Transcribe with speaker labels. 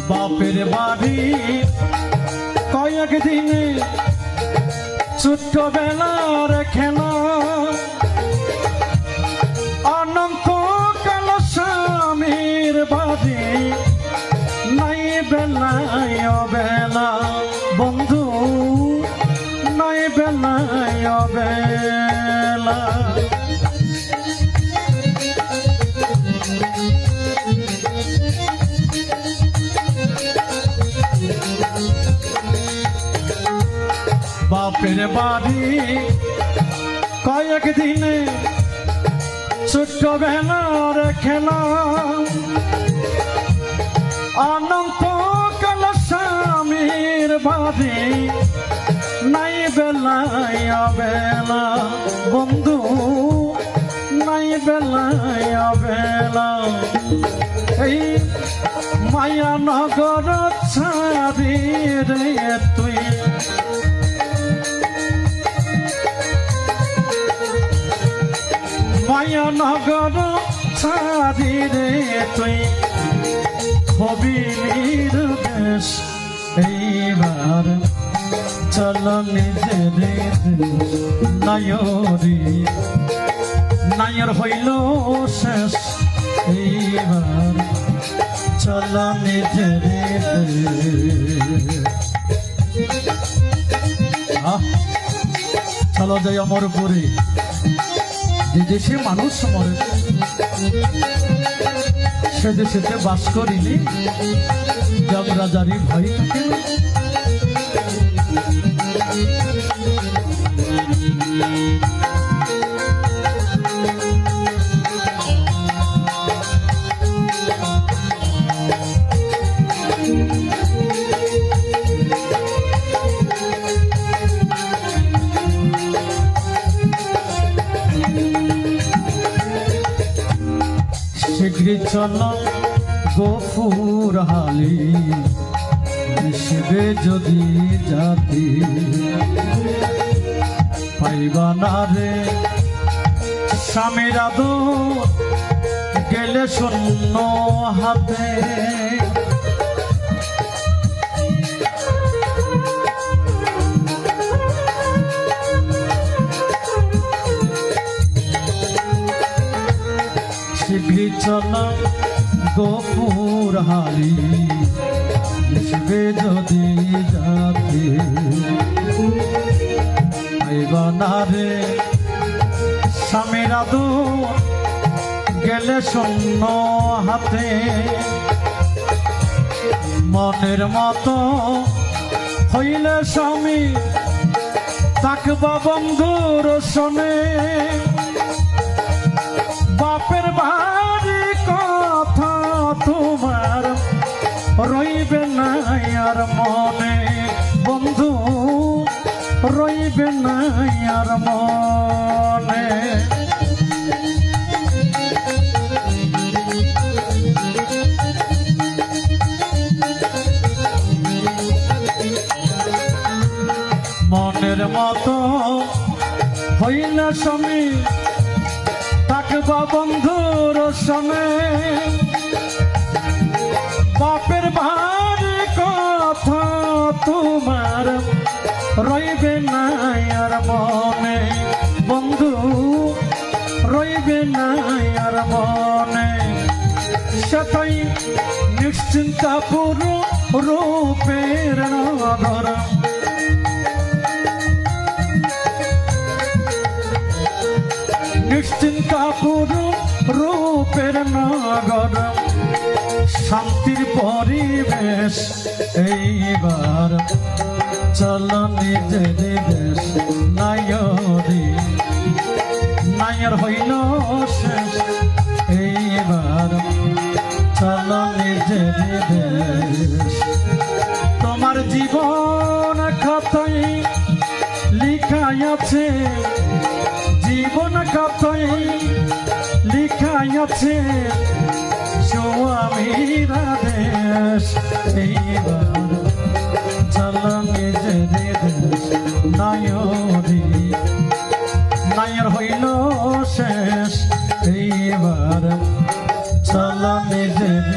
Speaker 1: বাপের বাড়ি কয়েক দিনে ছোট্টবেলার খেলা অনন্ত কাল স্বামীর বাড়ি নাই বেলায় বেলা বন্ধু নাই বেলায় বেলা বাপের বাড়ি কয়েক দিনে ছোট্টবেলার খেলা অনন্ত কাল স্বামীর বাড়ি নাই বেলায় বেলা বন্ধু নাই বেলায় বেলা এই মায়া নগর ছাড়ি রে তুই মায়া নগর ছাড়ি রে তুই হবি নির্দেশ এইবার চল নিজের নায়রি নায়র হইল শেষ এইবার চল নিজের চলো যাই অমরপুরে যে দেশে মানুষ মরে সে দেশেতে বাস করিলে রাজারি ভয় থাকে না। শীঘ্রই চল গফুর হালি মিশবে যদি জাতি পাইবা না রে স্বামীর আদর গেলে শূন্য হাতে শীঘ্রই চল গফুর হালি মিশবে যদি জাতি পাইবা না রে স্বামীর আদর গেলে শূন্য হাতে মনের মতো হইলে স্বামী থাকবা বন্ধুর শোনে বাপের বাড়ি কথা তোমার রইবে না আর মনে বন্ধু রইবে না আর মনে মনের মতো হইলে স্বামী থাকবা বন্ধুর সঙ্গে বাপের ভারী কথা তোমার রইবে না আর মনে বন্ধু রইবে না আর মনে সেটাই নিশ্চিন্তা পুরো রূপের নগর নিশ্চিন্তাপুর রূপের নগর শান্তির পরিবেশ এইবার চল নিজের দেশ নায়রি নায়র হইল শেষ এইবার চল নিজের দেশ তোমার জীবন খাতায় লিখাই আছে জীবন কথাই লিখাই আছে স্বামীর আদেশ এইবার চল নিজের দেশ নায়রি নায়র হইল শেষ এইবার চলো নিজে